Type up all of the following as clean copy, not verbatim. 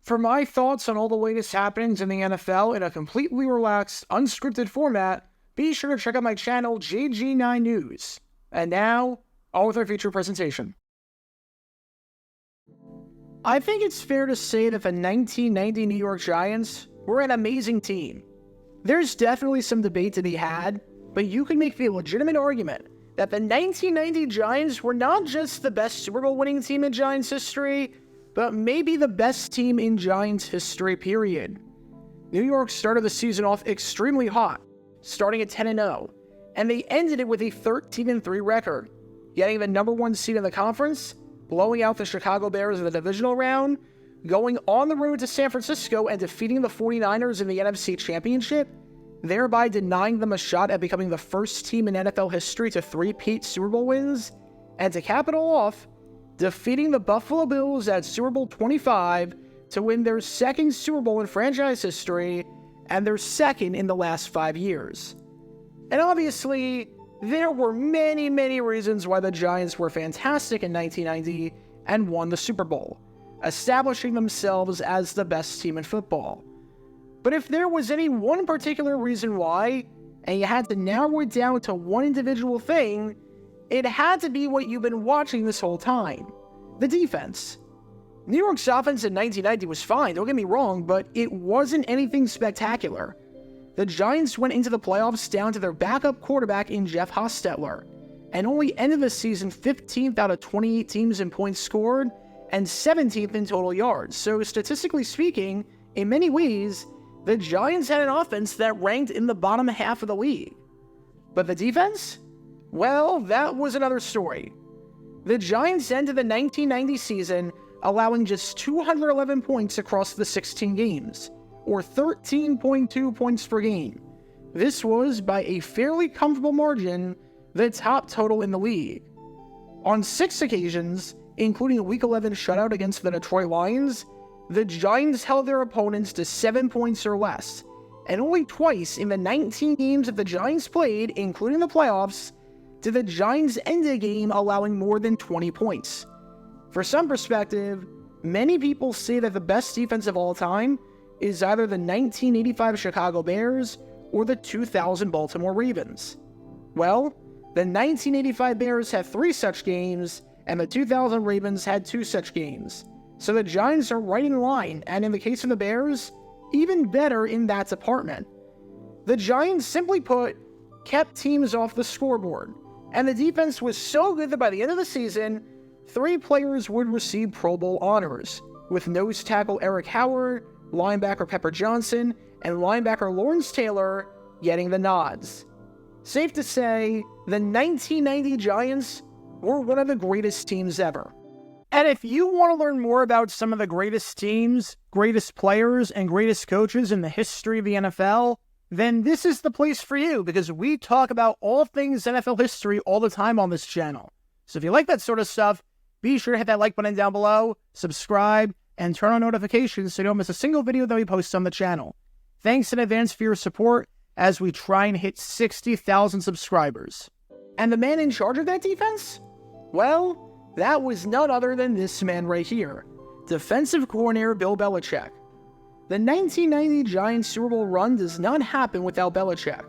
For my thoughts on all the latest happenings in the NFL in a completely relaxed, unscripted format, be sure to check out my channel, JG9 News. And now, on with our feature presentation. I think it's fair to say that the 1990 New York Giants were an amazing team. There's definitely some debate to be had, but you can make the legitimate argument that the 1990 Giants were not just the best Super Bowl winning team in Giants history, but maybe the best team in Giants history, period. New York started the season off extremely hot, starting at 10-0, and they ended it with a 13-3 record, getting the #1 seed in the conference, blowing out the Chicago Bears in the divisional round, going on the road to San Francisco and defeating the 49ers in the NFC Championship, thereby denying them a shot at becoming the first team in NFL history to three-peat Super Bowl wins, and to cap it all off, defeating the Buffalo Bills at Super Bowl XXV to win their second Super Bowl in franchise history and their second in the last 5 years. And obviously, there were many, many reasons why the Giants were fantastic in 1990 and won the Super Bowl, establishing themselves as the best team in football. But if there was any one particular reason why, and you had to narrow it down to one individual thing, it had to be what you've been watching this whole time: the defense. New York's offense in 1990 was fine, don't get me wrong, but it wasn't anything spectacular. The Giants went into the playoffs down to their backup quarterback in Jeff Hostetler, and only ended the season 15th out of 28 teams in points scored, and 17th in total yards. So statistically speaking, in many ways, the Giants had an offense that ranked in the bottom half of the league. But the defense? Well, that was another story. The Giants ended the 1990 season allowing just 211 points across the 16 games, or 13.2 points per game. This was, by a fairly comfortable margin, the top total in the league. On 6 occasions, including a Week 11 shutout against the Detroit Lions, the Giants held their opponents to 7 points or less, and only twice in the 19 games that the Giants played, including the playoffs, did the Giants end a game allowing more than 20 points. For some perspective, many people say that the best defense of all time is either the 1985 Chicago Bears or the 2000 Baltimore Ravens. Well, the 1985 Bears had 3 such games, and the 2000 Ravens had 2 such games. So the Giants are right in line, and in the case of the Bears, even better in that department. The Giants, simply put, kept teams off the scoreboard, and the defense was so good that by the end of the season, 3 players would receive Pro Bowl honors, with nose tackle Eric Howard, linebacker Pepper Johnson, and linebacker Lawrence Taylor getting the nods. Safe to say, the 1990 Giants were one of the greatest teams ever. And if you want to learn more about some of the greatest teams, greatest players, and greatest coaches in the history of the NFL, then this is the place for you, because we talk about all things NFL history all the time on this channel. So if you like that sort of stuff, be sure to hit that like button down below, subscribe, and turn on notifications so you don't miss a single video that we post on the channel. Thanks in advance for your support as we try and hit 60,000 subscribers. And the man in charge of that defense? Well, that was none other than this man right here, defensive coordinator Bill Belichick. The 1990 Giants Super Bowl run does not happen without Belichick.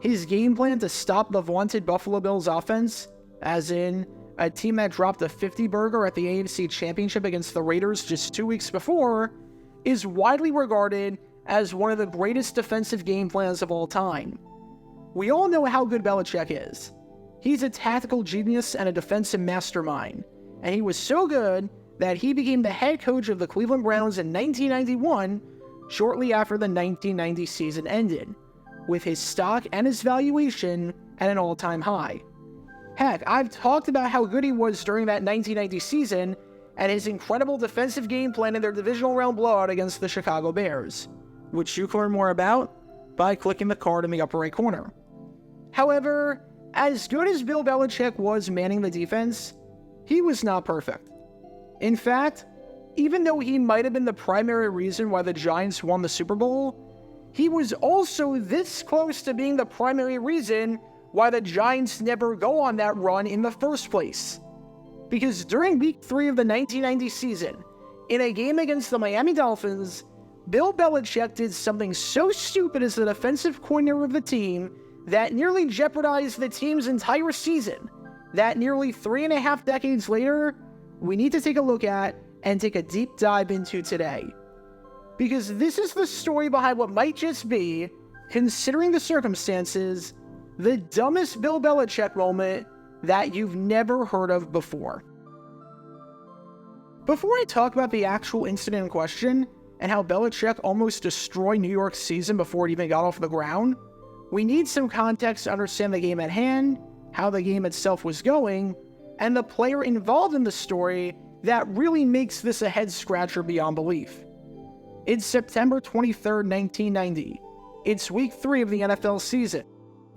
His game plan to stop the vaunted Buffalo Bills offense, as in a team that dropped a 50-burger at the AFC Championship against the Raiders just 2 weeks before, is widely regarded as one of the greatest defensive game plans of all time. We all know how good Belichick is. He's a tactical genius and a defensive mastermind, and he was so good that he became the head coach of the Cleveland Browns in 1991, shortly after the 1990 season ended, with his stock and his valuation at an all-time high. Heck, I've talked about how good he was during that 1990 season and his incredible defensive game plan in their divisional round blowout against the Chicago Bears, which you can learn more about by clicking the card in the upper right corner. However, as good as Bill Belichick was manning the defense, he was not perfect. In fact, even though he might have been the primary reason why the Giants won the Super Bowl, he was also this close to being the primary reason why the Giants never go on that run in the first place. Because during Week 3 of the 1990 season, In a game against the Miami Dolphins, Bill Belichick did something so stupid as the defensive coordinator of the team that nearly jeopardized the team's entire season, that nearly 3.5 decades later, we need to take a look at and take a deep dive into today. Because this is the story behind what might just be, considering the circumstances, the dumbest Bill Belichick moment that you've never heard of before. Before I talk about the actual incident in question, and how Belichick almost destroyed New York's season before it even got off the ground, we need some context to understand the game at hand, how the game itself was going, and the player involved in the story that really makes this a head-scratcher beyond belief. It's September 23rd, 1990. It's week 3 of the NFL season,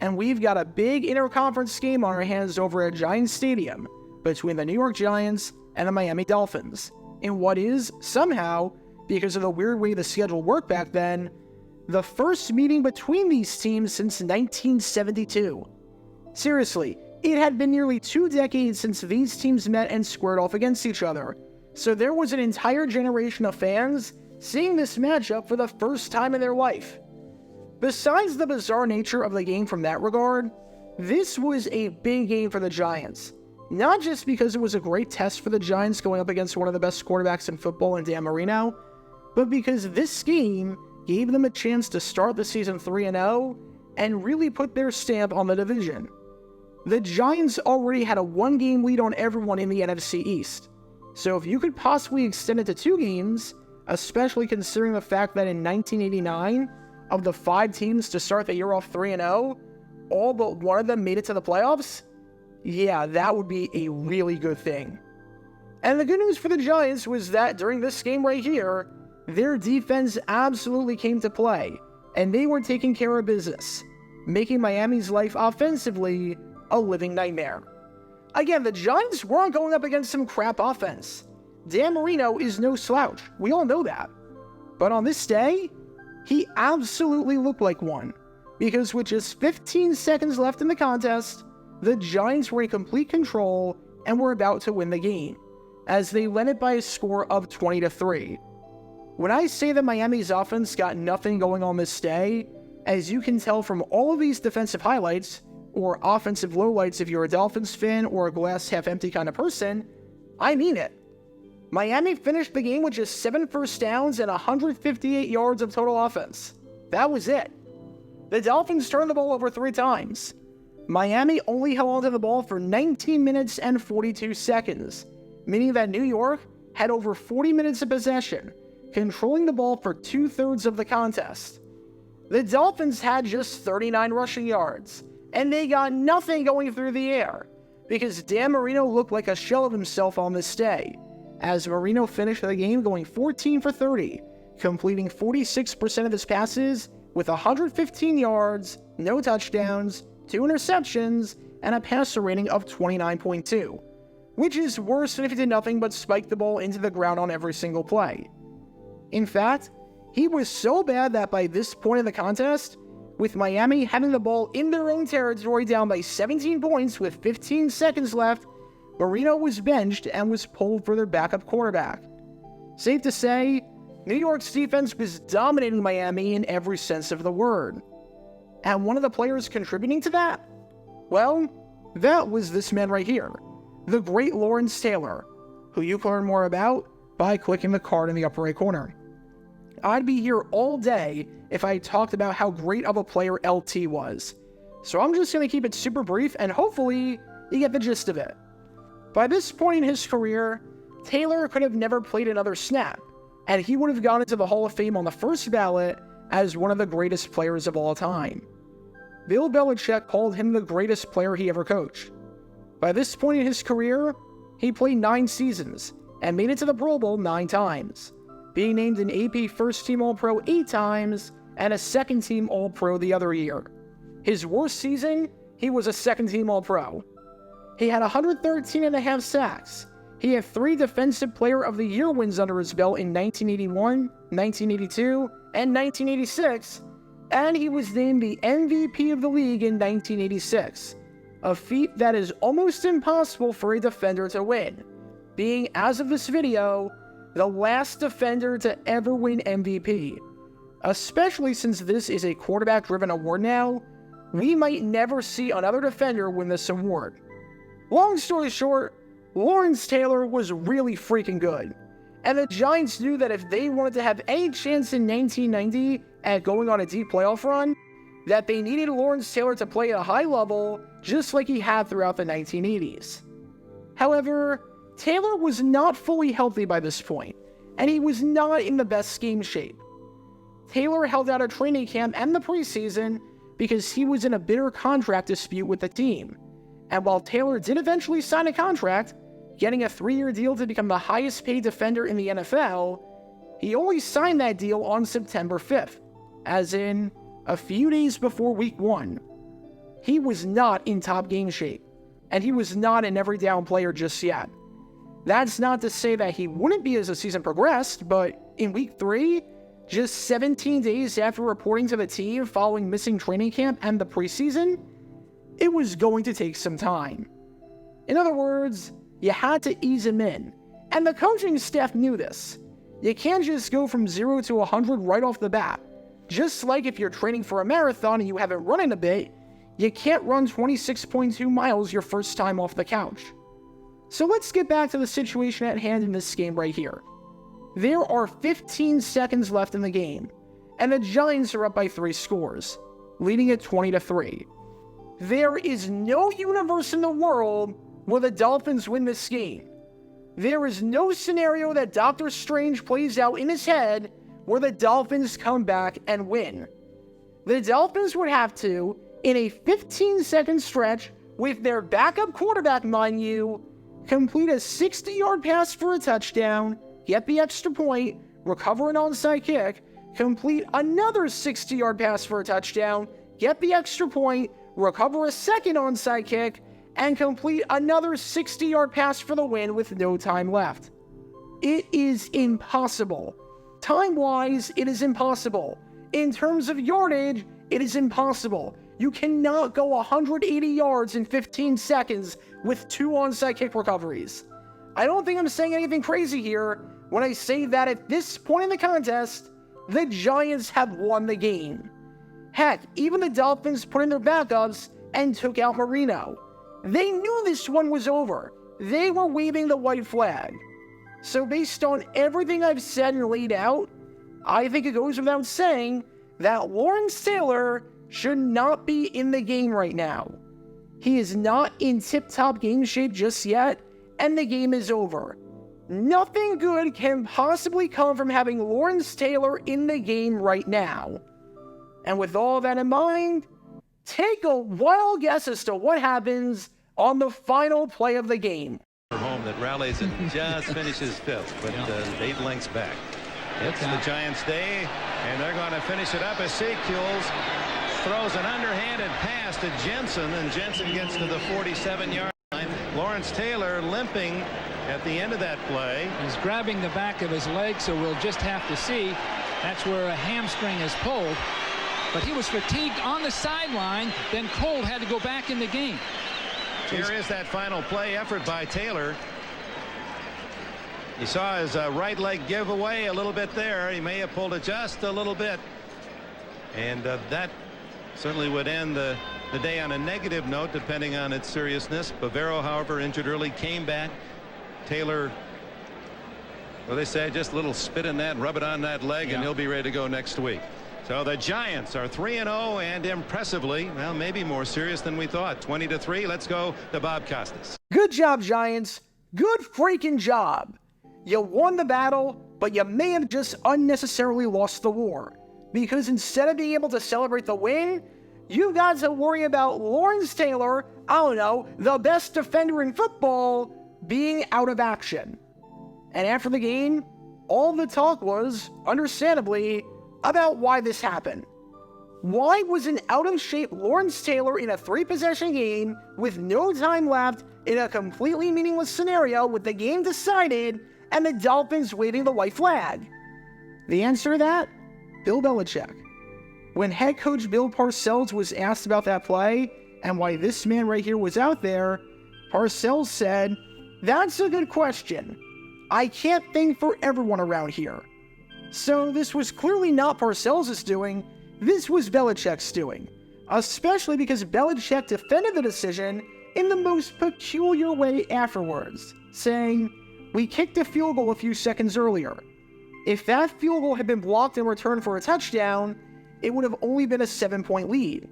and we've got a big interconference game on our hands over at Giants Stadium between the New York Giants and the Miami Dolphins, in what is, somehow, because of the weird way the schedule worked back then, the first meeting between these teams since 1972. Seriously, it had been nearly 2 decades since these teams met and squared off against each other, so there was an entire generation of fans seeing this matchup for the first time in their life. Besides the bizarre nature of the game from that regard, this was a big game for the Giants. Not just because it was a great test for the Giants going up against one of the best quarterbacks in football in Dan Marino, but because this game gave them a chance to start the season 3-0 and really put their stamp on the division. The Giants already had a 1-game lead on everyone in the NFC East, so if you could possibly extend it to 2 games, especially considering the fact that in 1989, of the 5 teams to start the year off 3-0, all but one of them made it to the playoffs, yeah, that would be a really good thing. And the good news for the Giants was that during this game right here, their defense absolutely came to play, and they were taking care of business, making Miami's life offensively a living nightmare. Again, the Giants weren't going up against some crap offense. Dan Marino is no slouch, we all know that. But on this day, he absolutely looked like one, because with just 15 seconds left in the contest, the Giants were in complete control and were about to win the game, as they led it by a score of 20-3. When I say that Miami's offense got nothing going on this day, as you can tell from all of these defensive highlights, or offensive lowlights if you're a Dolphins fan or a glass half empty kind of person, I mean it. Miami finished the game with just 7 first downs and 158 yards of total offense. That was it. The Dolphins turned the ball over 3 times. Miami only held onto the ball for 19 minutes and 42 seconds, meaning that New York had over 40 minutes of possession, controlling the ball for 2/3 of the contest. The Dolphins had just 39 rushing yards, and they got nothing going through the air, because Dan Marino looked like a shell of himself on this day, as Marino finished the game going 14 for 30, completing 46% of his passes with 115 yards, no touchdowns, 2 interceptions, and a passer rating of 29.2, which is worse than if he did nothing but spike the ball into the ground on every single play. In fact, he was so bad that by this point in the contest, with Miami having the ball in their own territory down by 17 points with 15 seconds left, Marino was benched and was pulled for their backup quarterback. Safe to say, New York's defense was dominating Miami in every sense of the word. And one of the players contributing to that? Well, that was this man right here, the great Lawrence Taylor, who you can learn more about by clicking the card in the upper right corner. I'd be here all day if I talked about how great of a player LT was, so I'm just going to keep it super brief and hopefully you get the gist of it. By this point in his career, Taylor could have never played another snap, and he would have gone into the Hall of Fame on the first ballot as one of the greatest players of all time. Bill Belichick called him the greatest player he ever coached. By this point in his career, he played 9 seasons and made it to the Pro Bowl 9 times, being named an AP First Team All-Pro 8 times and a Second Team All-Pro the other year. His worst season, he was a Second Team All-Pro. He had 113.5 sacks. He had 3 Defensive Player of the Year wins under his belt in 1981, 1982, and 1986, and he was named the MVP of the league in 1986, a feat that is almost impossible for a defender to win, being, as of this video, the last defender to ever win MVP. Especially since this is a quarterback-driven award now, we might never see another defender win this award. Long story short, Lawrence Taylor was really freaking good. And the Giants knew that if they wanted to have any chance in 1990 at going on a deep playoff run, that they needed Lawrence Taylor to play at a high level, just like he had throughout the 1980s. However, Taylor was not fully healthy by this point, and he was not in the best game shape. Taylor held out a training camp and the preseason because he was in a bitter contract dispute with the team. And while Taylor did eventually sign a contract, getting a 3-year deal to become the highest paid defender in the NFL, he only signed that deal on September 5th, as in a few days before week 1. He was not in top game shape, and he was not an every down player just yet. That's not to say that he wouldn't be as the season progressed, but in week 3, just 17 days after reporting to the team following missing training camp and the preseason, it was going to take some time. In other words, you had to ease him in, and the coaching staff knew this. You can't just go from 0 to 100 right off the bat. Just like if you're training for a marathon and you haven't run in a bit, you can't run 26.2 miles your first time off the couch. So let's get back to the situation at hand in this game right here. There are 15 seconds left in the game, and the Giants are up by 3 scores, leading it 20-3. There is no universe in the world where the Dolphins win this game. There is no scenario that Doctor Strange plays out in his head where the Dolphins come back and win. The Dolphins would have to, in a 15-second stretch, with their backup quarterback, mind you, complete a 60-yard pass for a touchdown, get the extra point, recover an onside kick, complete another 60-yard pass for a touchdown, get the extra point, recover a second onside kick, and complete another 60-yard pass for the win with no time left. It is impossible. Time-wise, it is impossible. In terms of yardage, it is impossible. You cannot go 180 yards in 15 seconds with 2 onside kick recoveries. I don't think I'm saying anything crazy here when I say that at this point in the contest, the Giants have won the game. Heck, even the Dolphins put in their backups and took out Marino. They knew this one was over. They were waving the white flag. So based on everything I've said and laid out, I think it goes without saying that Lawrence Taylor should not be in the game right now. He is not in tip-top game shape just yet, and the game is over. Nothing good can possibly come from having Lawrence Taylor in the game right now. And with all that in mind, take a wild guess as to what happens on the final play of the game. Home that rallies and just finishes 5th, but 8 lengths back. It's the Giants' day, and they're going to finish it up as Saquels throws an underhanded pass to Jensen, and Jensen gets to the 47-yard line. Lawrence Taylor limping at the end of that play. He's grabbing the back of his leg, so we'll just have to see. That's where a hamstring is pulled. But he was fatigued on the sideline. Then Cole had to go back in the game. Here is that final play effort by Taylor. You saw his right leg give away a little bit there. He may have pulled it just a little bit. And that certainly would end the day on a negative note, depending on its seriousness. Bavaro, however, injured early, came back. Taylor, well, they say just a little spit in that, rub it on that leg, and he'll be ready to go next week. So the Giants are 3-0, and impressively, well, maybe more serious than we thought. 20-3. Let's go to Bob Costas. Good job, Giants. Good freaking job. You won the battle, but you may have just unnecessarily lost the war. Because instead of being able to celebrate the win, you got to worry about Lawrence Taylor, I don't know, the best defender in football, being out of action. And after the game, all the talk was, understandably, about why this happened. Why was an out-of-shape Lawrence Taylor in a 3-possession game with no time left in a completely meaningless scenario with the game decided and the Dolphins waving the white flag? The answer to that? Bill Belichick. When head coach Bill Parcells was asked about that play and why this man right here was out there, Parcells said, "That's a good question. I can't think for everyone around here. So this was clearly not Parcells' doing, this was Belichick's doing. Especially because Belichick defended the decision in the most peculiar way afterwards, saying, "We kicked a field goal a few seconds earlier. If that field goal had been blocked and returned for a touchdown, it would have only been a 7-point lead."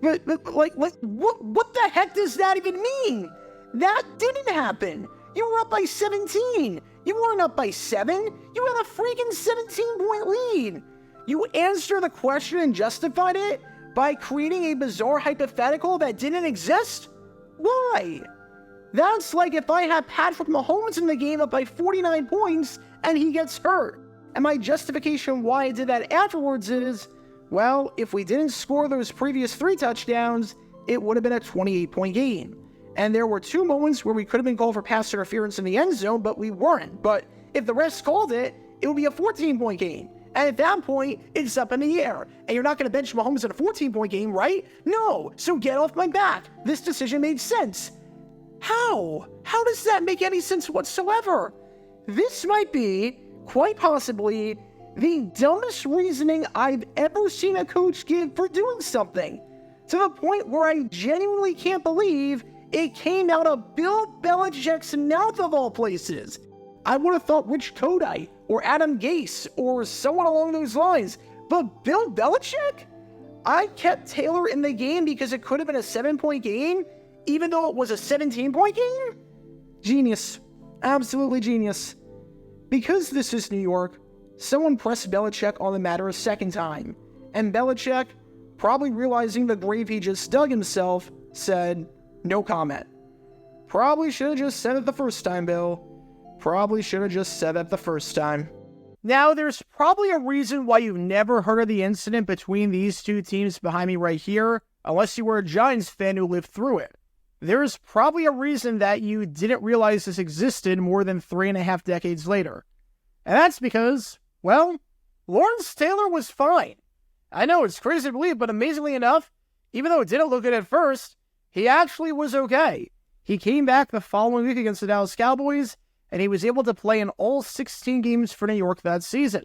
But what the heck does that even mean? That didn't happen. You were up by 17. You weren't up by 7. You had a freaking 17-point lead. You answered the question and justified it by creating a bizarre hypothetical that didn't exist? Why? That's like if I have Patrick Mahomes in the game up by 49 points and he gets hurt. And my justification why I did that afterwards is, well, if we didn't score those previous 3 touchdowns, it would have been a 28-point game. And there were 2 moments where we could have been called for pass interference in the end zone, but we weren't. But if the refs called it, it would be a 14-point game. And at that point, it's up in the air. And you're not going to bench Mahomes in a 14-point game, right? No. So get off my back. This decision made sense. How? How does that make any sense whatsoever? This might be, quite possibly, the dumbest reasoning I've ever seen a coach give for doing something. To the point where I genuinely can't believe it came out of Bill Belichick's mouth of all places. I would have thought Rich Kodai or Adam Gase or someone along those lines. But Bill Belichick? I kept Taylor in the game because it could have been a 7-point game, even though it was a 17-point game? Genius. Absolutely genius. Because this is New York, someone pressed Belichick on the matter a second time. And Belichick, probably realizing the grave he just dug himself, said, "No comment." Probably should have just said it the first time, Bill. Probably should have just said it the first time. Now, there's probably a reason why you've never heard of the incident between these 2 teams behind me right here, unless you were a Giants fan who lived through it. There's probably a reason that you didn't realize this existed more than 3.5 decades later. And that's because, well, Lawrence Taylor was fine. I know it's crazy to believe, but amazingly enough, even though it didn't look good at first, he actually was okay. He came back the following week against the Dallas Cowboys, and he was able to play in all 16 games for New York that season.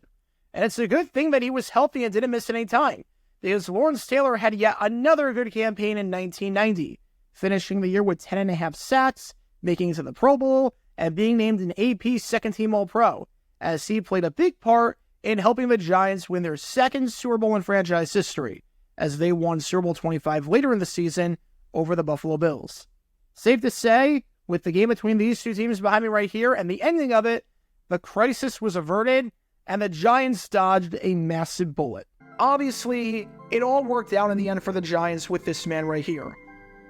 And it's a good thing that he was healthy and didn't miss any time, because Lawrence Taylor had yet another good campaign in 1990, finishing the year with 10.5 sacks, making it to the Pro Bowl, and being named an AP second-team All-Pro, as he played a big part in helping the Giants win their 2nd Super Bowl in franchise history, as they won Super Bowl XXV later in the season over the Buffalo Bills. Safe to say, with the game between these 2 teams behind me right here and the ending of it, the crisis was averted, and the Giants dodged a massive bullet. Obviously, it all worked out in the end for the Giants with this man right here.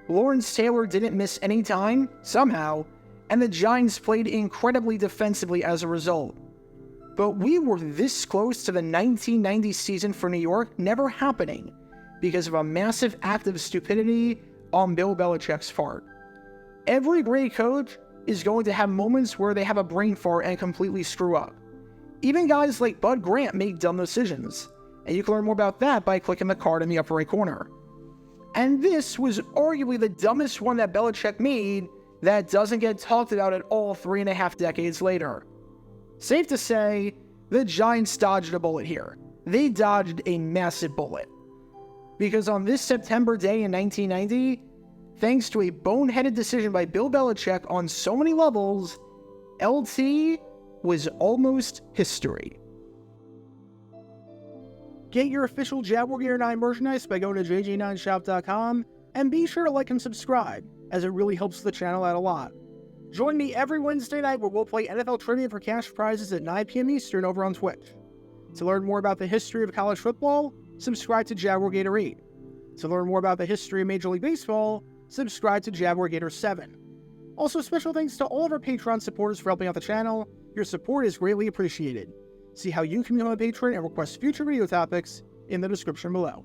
Lawrence Taylor didn't miss any time, somehow, and the Giants played incredibly defensively as a result. But we were this close to the 1990 season for New York never happening because of a massive act of stupidity on Bill Belichick's part. Every great coach is going to have moments where they have a brain fart and completely screw up. Even guys like Bud Grant make dumb decisions, and you can learn more about that by clicking the card in the upper right corner. And this was arguably the dumbest one that Belichick made that doesn't get talked about at all 3.5 decades later. Safe to say, the Giants dodged a bullet here. They dodged a massive bullet. Because on this September day in 1990, thanks to a boneheaded decision by Bill Belichick on so many levels, LT was almost history. Get your official Jaguar Gear 9 merchandise by going to jj9shop.com, and be sure to like and subscribe, as it really helps the channel out a lot. Join me every Wednesday night where we'll play NFL Trivia for cash prizes at 9 p.m. Eastern over on Twitch. To learn more about the history of college football, subscribe to Jaguar Gator 8. To learn more about the history of Major League Baseball, subscribe to Jaguar Gator 7. Also, special thanks to all of our Patreon supporters for helping out the channel. Your support is greatly appreciated. See how you can become a patron and request future video topics in the description below.